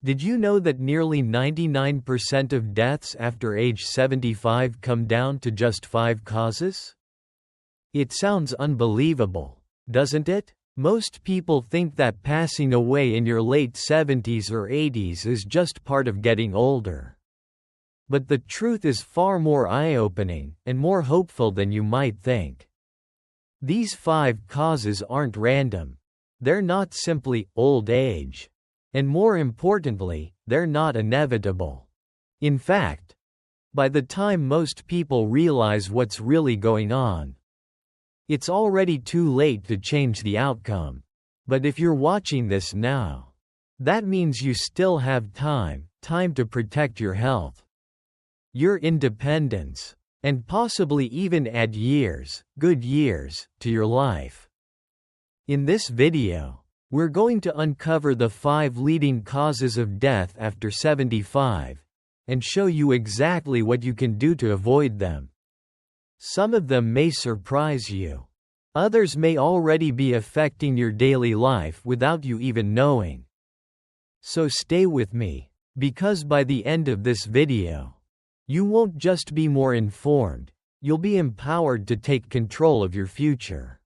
Did you know that nearly 99% of deaths after age 75 come down to just 5 causes? It sounds unbelievable, doesn't it? Most people think that passing away in your late 70s or 80s is just part of getting older. But the truth is far more eye-opening and more hopeful than you might think. These 5 causes aren't random. They're not simply old age. And more importantly, they're not inevitable. In fact, by the time most people realize what's really going on, it's already too late to change the outcome. But if you're watching this now, that means you still have time to protect your health, your independence, and possibly even add good years, to your life. In this video, we're going to uncover the 5 leading causes of death after 75, and show you exactly what you can do to avoid them. Some of them may surprise you. Others may already be affecting your daily life without you even knowing. So stay with me, because by the end of this video, you won't just be more informed, you'll be empowered to take control of your future.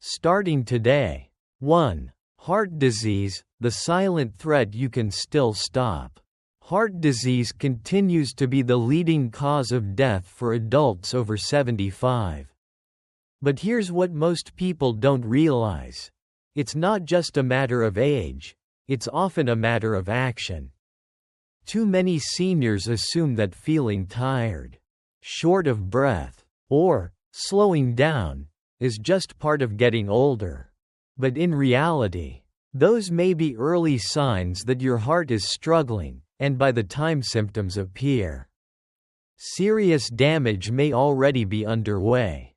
Starting today. 1. Heart disease, the silent threat you can still stop. Heart disease continues to be the leading cause of death for adults over 75. But here's what most people don't realize. It's not just a matter of age, it's often a matter of action. Too many seniors assume that feeling tired, short of breath, or slowing down is just part of getting older. But in reality, those may be early signs that your heart is struggling, and by the time symptoms appear, serious damage may already be underway.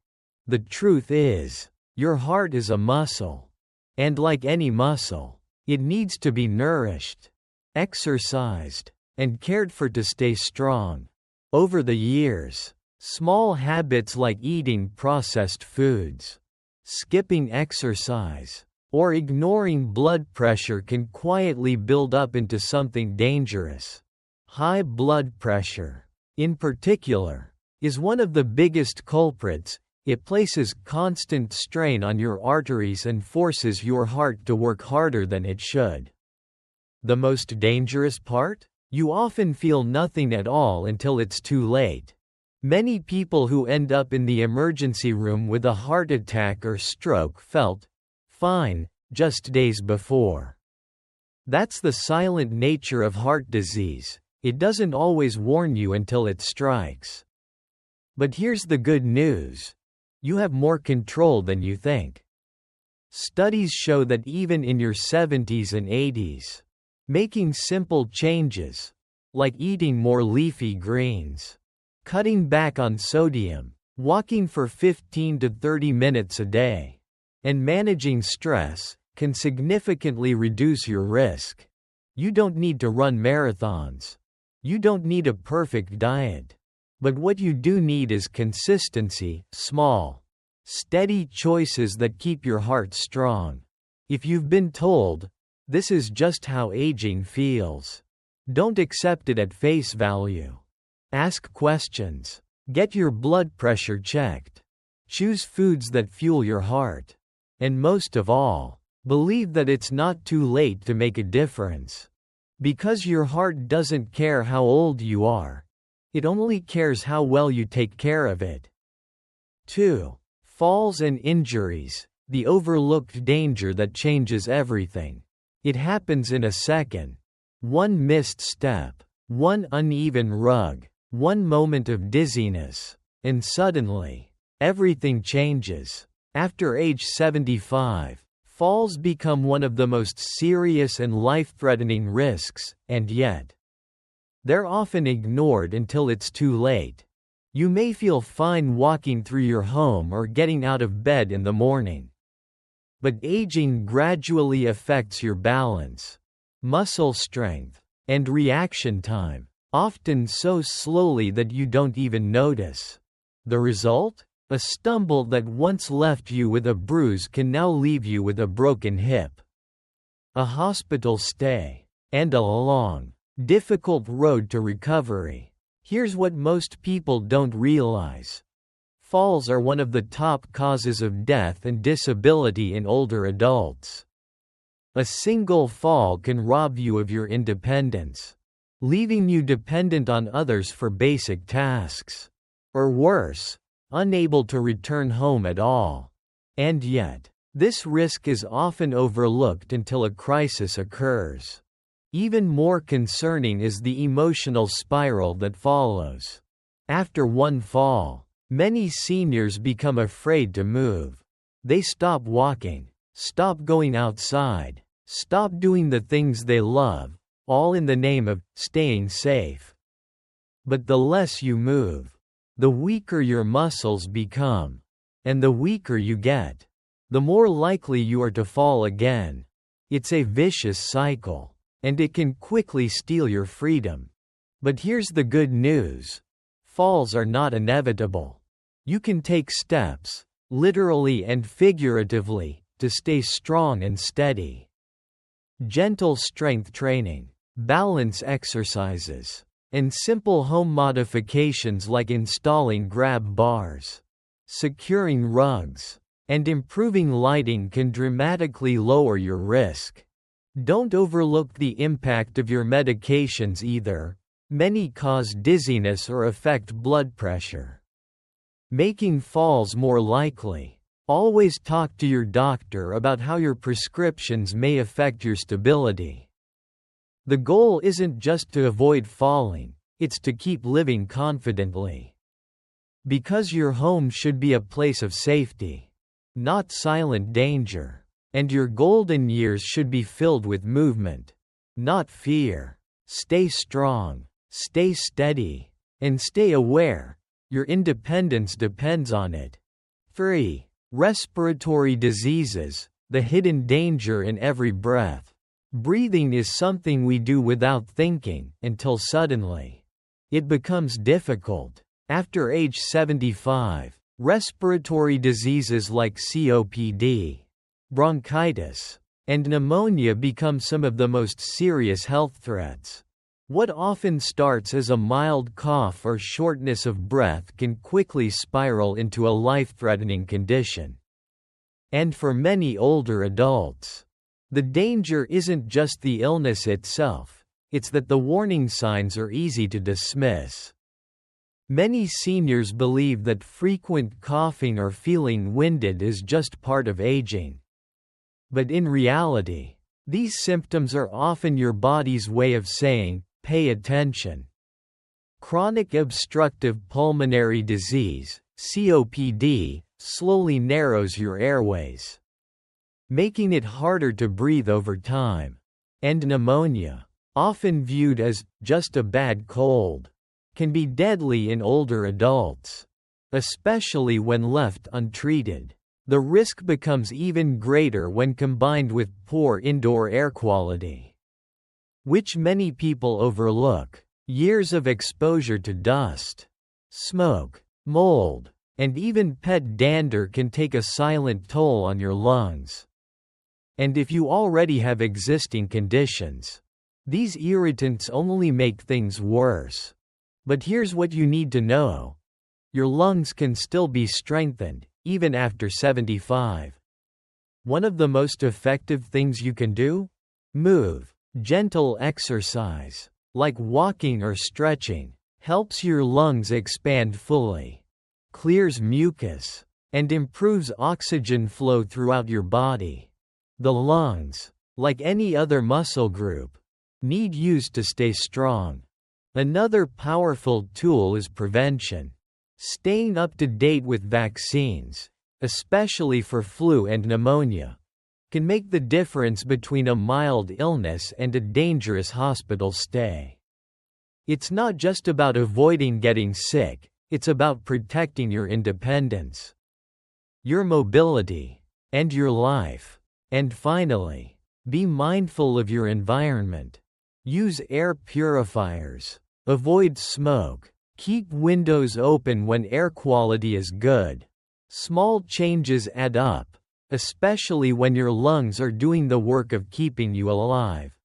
The truth is, your heart is a muscle. And like any muscle, it needs to be nourished, exercised, and cared for to stay strong. Over the years, small habits like eating processed foods, skipping exercise, or ignoring blood pressure can quietly build up into something dangerous. High blood pressure, in particular, is one of the biggest culprits. It places constant strain on your arteries and forces your heart to work harder than it should. The most dangerous part? You often feel nothing at all until it's too late. Many people who end up in the emergency room with a heart attack or stroke felt fine just days before. That's the silent nature of heart disease. It doesn't always warn you until it strikes. But here's the good news. You have more control than you think. Studies show that even in your 70s and 80s, making simple changes, like eating more leafy greens, cutting back on sodium, walking for 15 to 30 minutes a day, and managing stress, can significantly reduce your risk. You don't need to run marathons. You don't need a perfect diet. But what you do need is consistency, small, steady choices that keep your heart strong. If you've been told, this is just how aging feels, don't accept it at face value. Ask questions. Get your blood pressure checked. Choose foods that fuel your heart. And most of all, believe that it's not too late to make a difference. Because your heart doesn't care how old you are. It only cares how well you take care of it. 2. Falls and injuries, the overlooked danger that changes everything. It happens in a second. One missed step, one uneven rug, one moment of dizziness, and suddenly, everything changes. After age 75, falls become one of the most serious and life-threatening risks, and yet, they're often ignored until it's too late. You may feel fine walking through your home or getting out of bed in the morning. But aging gradually affects your balance, muscle strength, and reaction time, often so slowly that you don't even notice. The result? A stumble that once left you with a bruise can now leave you with a broken hip, a hospital stay, and a long, difficult road to recovery. Here's what most people don't realize. Falls are one of the top causes of death and disability in older adults. A single fall can rob you of your independence, leaving you dependent on others for basic tasks. Or worse, unable to return home at all. And yet, this risk is often overlooked until a crisis occurs. Even more concerning is the emotional spiral that follows. After one fall, many seniors become afraid to move. They stop walking, stop going outside, stop doing the things they love, all in the name of staying safe. But the less you move, the weaker your muscles become. And the weaker you get, the more likely you are to fall again. It's a vicious cycle, and it can quickly steal your freedom. But here's the good news. Falls are not inevitable. You can take steps, literally and figuratively, to stay strong and steady. Gentle strength training, balance exercises, and simple home modifications like installing grab bars, securing rugs, and improving lighting can dramatically lower your risk. Don't overlook the impact of your medications either. Many cause dizziness or affect blood pressure, making falls more likely. Always talk to your doctor about how your prescriptions may affect your stability. The goal isn't just to avoid falling, it's to keep living confidently. Because your home should be a place of safety, not silent danger. And your golden years should be filled with movement, not fear. Stay strong, stay steady, and stay aware. Your independence depends on it. 3. Respiratory diseases, the hidden danger in every breath. Breathing is something we do without thinking, until suddenly it becomes difficult. After age 75, respiratory diseases like COPD, bronchitis, and pneumonia become some of the most serious health threats. What often starts as a mild cough or shortness of breath can quickly spiral into a life-threatening condition. And for many older adults, the danger isn't just the illness itself, it's that the warning signs are easy to dismiss. Many seniors believe that frequent coughing or feeling winded is just part of aging. But in reality, these symptoms are often your body's way of saying, pay attention. Chronic obstructive pulmonary disease, COPD, slowly narrows your airways, making it harder to breathe over time. And pneumonia, often viewed as just a bad cold, can be deadly in older adults, especially when left untreated. The risk becomes even greater when combined with poor indoor air quality, which many people overlook. Years of exposure to dust, smoke, mold, and even pet dander can take a silent toll on your lungs. And if you already have existing conditions, these irritants only make things worse. But here's what you need to know. Your lungs can still be strengthened, even after 75. One of the most effective things you can do? Move. Gentle exercise, like walking or stretching, helps your lungs expand fully, clears mucus, and improves oxygen flow throughout your body. The lungs, like any other muscle group, need use to stay strong. Another powerful tool is prevention. Staying up to date with vaccines, especially for flu and pneumonia, can make the difference between a mild illness and a dangerous hospital stay. It's not just about avoiding getting sick, it's about protecting your independence, your mobility, and your life. And finally, be mindful of your environment. Use air purifiers, avoid smoke, keep windows open when air quality is good. Small changes add up, especially when your lungs are doing the work of keeping you alive.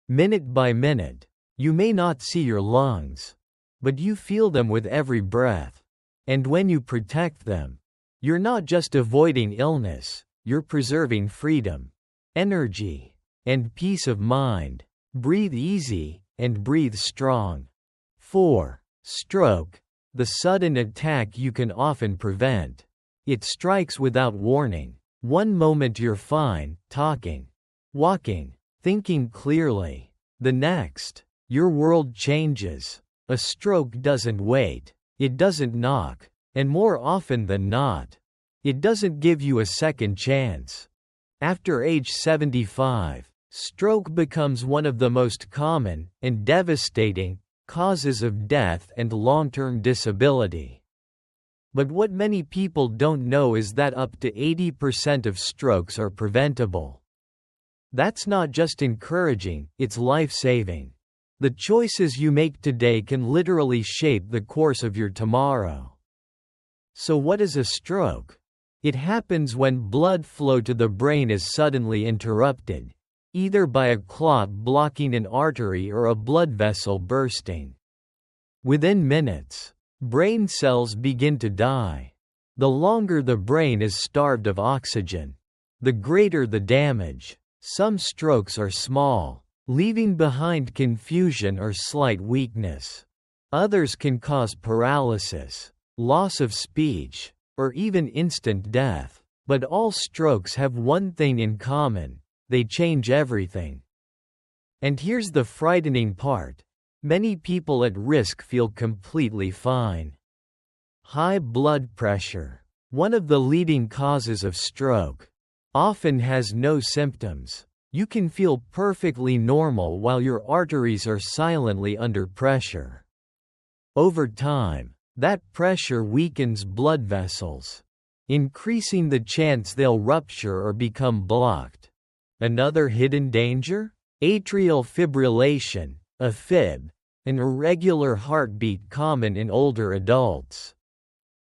minute by minute. You may not see your lungs, but you feel them with every breath. And when you protect them, you're not just avoiding illness, you're preserving freedom, energy, and peace of mind. Breathe easy and breathe strong. 4. Stroke, the sudden attack you can often prevent. It strikes without warning. One moment you're fine, talking, walking, thinking clearly. The next, your world changes. A stroke doesn't wait. It doesn't knock. And more often than not, it doesn't give you a second chance. After age 75, stroke becomes one of the most common and devastating causes of death and long-term disability. But what many people don't know is that up to 80% of strokes are preventable. That's not just encouraging, it's life-saving. The choices you make today can literally shape the course of your tomorrow. So what is a stroke? It happens when blood flow to the brain is suddenly interrupted, either by a clot blocking an artery or a blood vessel bursting. Within minutes, brain cells begin to die. The longer the brain is starved of oxygen, the greater the damage. Some strokes are small, leaving behind confusion or slight weakness. Others can cause paralysis, loss of speech, or even instant death. But all strokes have one thing in common: they change everything. And here's the frightening part: many people at risk feel completely fine. High blood pressure, one of the leading causes of stroke, often has no symptoms. You can feel perfectly normal while your arteries are silently under pressure. Over time, that pressure weakens blood vessels, increasing the chance they'll rupture or become blocked. Another hidden danger? Atrial fibrillation, AFib, an irregular heartbeat common in older adults.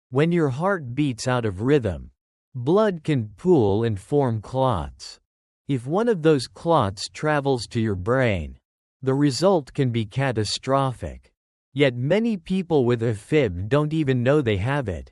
When your heart beats out of rhythm, blood can pool and form clots. If one of those clots travels to your brain, the result can be catastrophic. Yet many people with AFib don't even know they have it.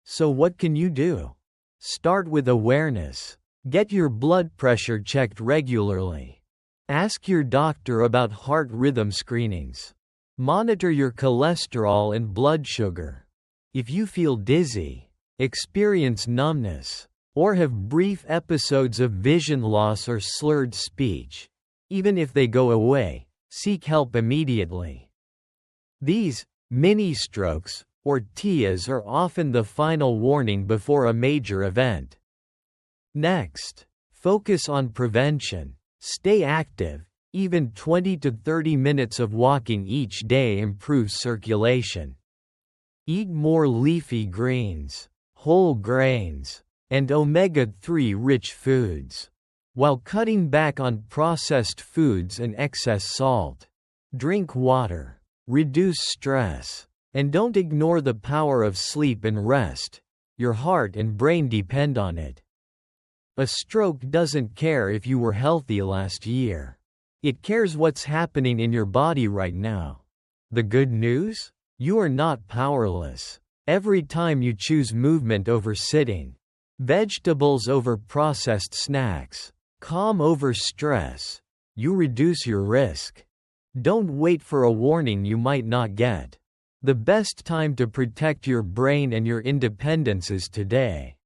So what can you do? Start with awareness. Get your blood pressure checked regularly. Ask your doctor about heart rhythm screenings. Monitor your cholesterol and blood sugar. If you feel dizzy, experience numbness, or have brief episodes of vision loss or slurred speech, even if they go away, seek help immediately. These mini-strokes, or TIAs, are often the final warning before a major event. Next, focus on prevention. Stay active. Even 20 to 30 minutes of walking each day improves circulation. Eat more leafy greens, whole grains, and omega-3 rich foods, while cutting back on processed foods and excess salt. Drink water, reduce stress, and don't ignore the power of sleep and rest. Your heart and brain depend on it. A stroke doesn't care if you were healthy last year. It cares what's happening in your body right now. The good news? You are not powerless. Every time you choose movement over sitting, vegetables over processed snacks, calm over stress, you reduce your risk. Don't wait for a warning you might not get. The best time to protect your brain and your independence is today.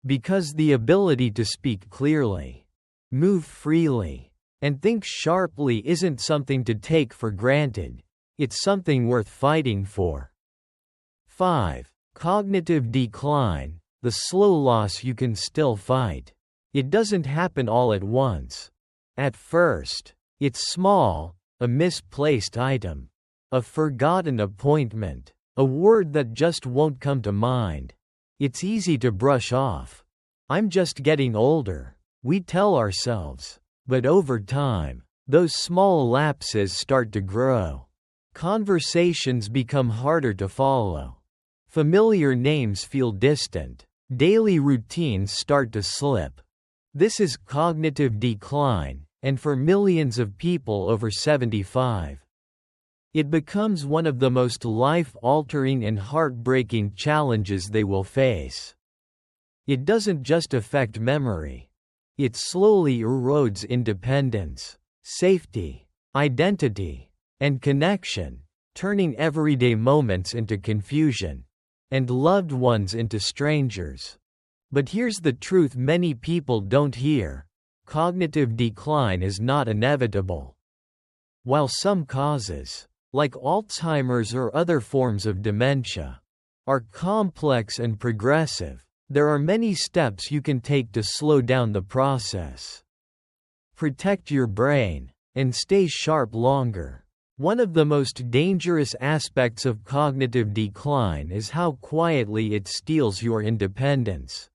Because the ability to speak clearly, move freely, and think sharply isn't something to take for granted. It's something worth fighting for. 5. Cognitive decline, the slow loss you can still fight. It doesn't happen all at once. At first, it's small, a misplaced item, a forgotten appointment, a word that just won't come to mind. It's easy to brush off. I'm just getting older, we tell ourselves. But over time, those small lapses start to grow. Conversations become harder to follow. Familiar names feel distant. Daily routines start to slip. This is cognitive decline, and for millions of people over 75. It becomes one of the most life-altering and heartbreaking challenges they will face. It doesn't just affect memory. It slowly erodes independence, safety, identity, and connection, turning everyday moments into confusion, and loved ones into strangers. But here's the truth many people don't hear: cognitive decline is not inevitable. While some causes, like Alzheimer's or other forms of dementia, are complex and progressive, there are many steps you can take to slow down the process. Protect your brain, and stay sharp longer. One of the most dangerous aspects of cognitive decline is how quietly it steals your independence.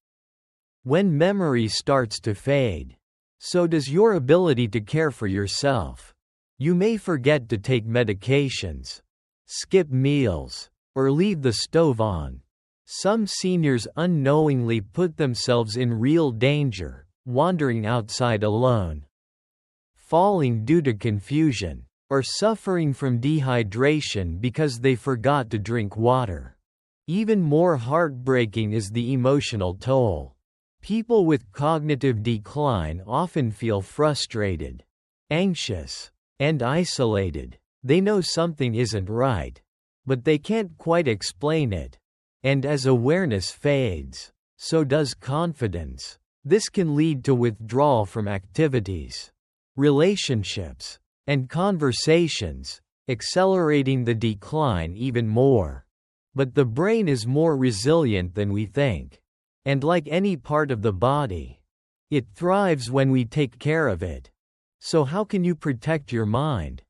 When memory starts to fade, so does your ability to care for yourself. You may forget to take medications, skip meals, or leave the stove on. Some seniors unknowingly put themselves in real danger, wandering outside alone, falling due to confusion, or suffering from dehydration because they forgot to drink water. Even more heartbreaking is the emotional toll. People with cognitive decline often feel frustrated, anxious, and isolated. They know something isn't right, but they can't quite explain it. And as awareness fades, so does confidence. This can lead to withdrawal from activities, relationships, and conversations, accelerating the decline even more. But the brain is more resilient than we think. And like any part of the body, it thrives when we take care of it. So how can you protect your mind?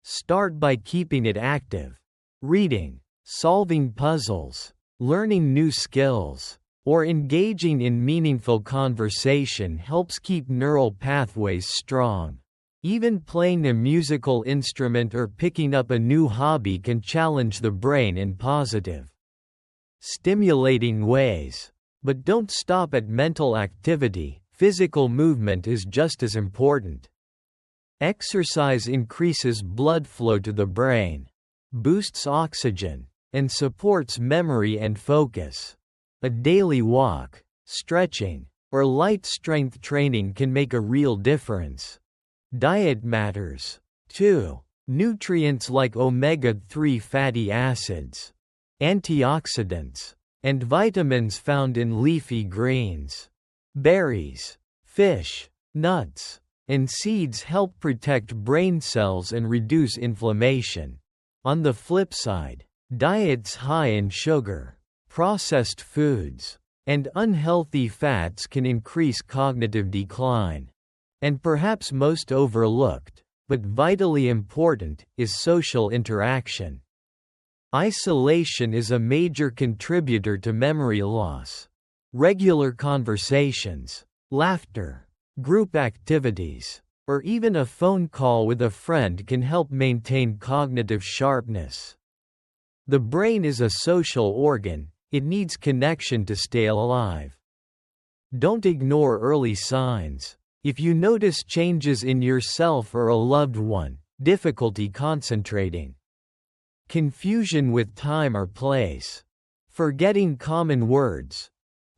Start by keeping it active. Reading, solving puzzles, learning new skills, or engaging in meaningful conversation helps keep neural pathways strong. Even playing a musical instrument or picking up a new hobby can challenge the brain in positive, stimulating ways. But don't stop at mental activity. Physical movement is just as important. Exercise increases blood flow to the brain, boosts oxygen, and supports memory and focus. A daily walk, stretching, or light strength training can make a real difference. Diet matters, too. Nutrients like omega-3 fatty acids, antioxidants, and vitamins found in leafy greens, berries, fish, nuts, and seeds help protect brain cells and reduce inflammation. On the flip side, diets high in sugar, processed foods, and unhealthy fats can increase cognitive decline. And perhaps most overlooked, but vitally important, is social interaction. Isolation is a major contributor to memory loss. Regular conversations, laughter, group activities, or even a phone call with a friend can help maintain cognitive sharpness. The brain is a social organ, it needs connection to stay alive. Don't ignore early signs. If you notice changes in yourself or a loved one, difficulty concentrating, confusion with time or place, forgetting common words,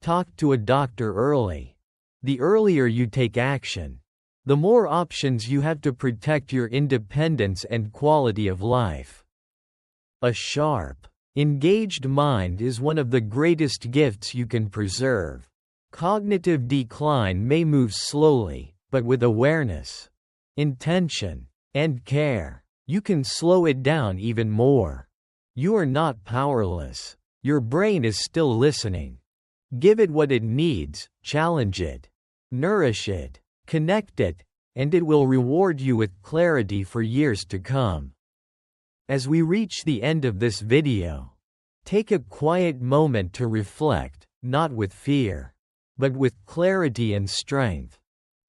talk to a doctor early. The earlier you take action, the more options you have to protect your independence and quality of life. A sharp, engaged mind is one of the greatest gifts you can preserve. Cognitive decline may move slowly, but with awareness, intention, and care, you can slow it down even more. You are not powerless. Your brain is still listening. Give it what it needs, challenge it, nourish it, connect it, and it will reward you with clarity for years to come. As we reach the end of this video, take a quiet moment to reflect, not with fear, but with clarity and strength.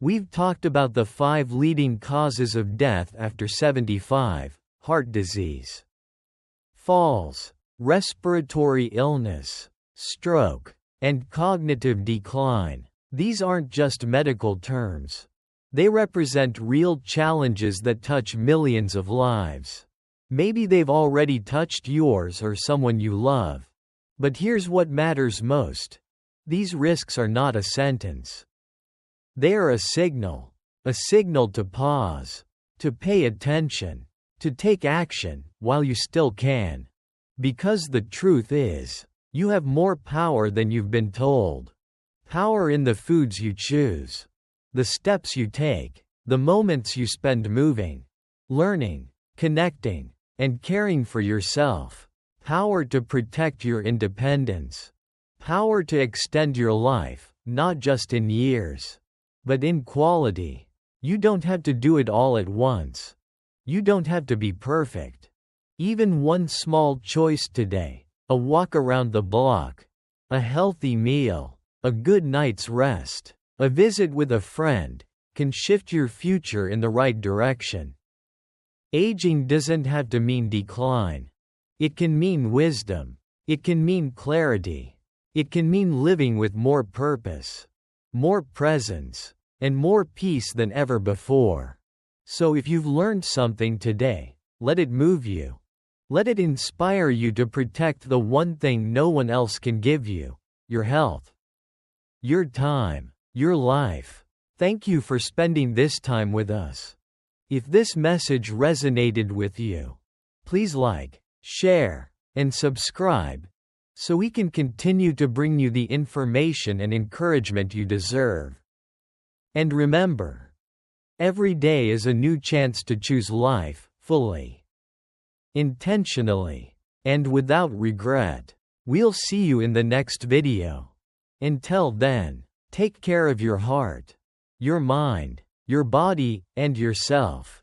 We've talked about the 5 leading causes of death after 75: heart disease, falls, respiratory illness, stroke, and cognitive decline. These aren't just medical terms. They represent real challenges that touch millions of lives. Maybe they've already touched yours or someone you love. But here's what matters most. These risks are not a sentence. They are a signal to pause, to pay attention, to take action while you still can. Because the truth is, you have more power than you've been told. Power in the foods you choose, the steps you take, the moments you spend moving, learning, connecting, and caring for yourself. Power to protect your independence. Power to extend your life, not just in years, but in quality. You don't have to do it all at once. You don't have to be perfect. Even one small choice today, a walk around the block, a healthy meal, a good night's rest, a visit with a friend, can shift your future in the right direction. Aging doesn't have to mean decline. It can mean wisdom. It can mean clarity. It can mean living with more purpose, more presence, and more peace than ever before. So if you've learned something today, let it move you. Let it inspire you to protect the one thing no one else can give you: your health, your time, your life. Thank you for spending this time with us. If this message resonated with you, please like, share, and subscribe, so we can continue to bring you the information and encouragement you deserve. And remember, every day is a new chance to choose life fully, intentionally, and without regret. We'll see you in the next video. Until then, take care of your heart, your mind, your body, and yourself.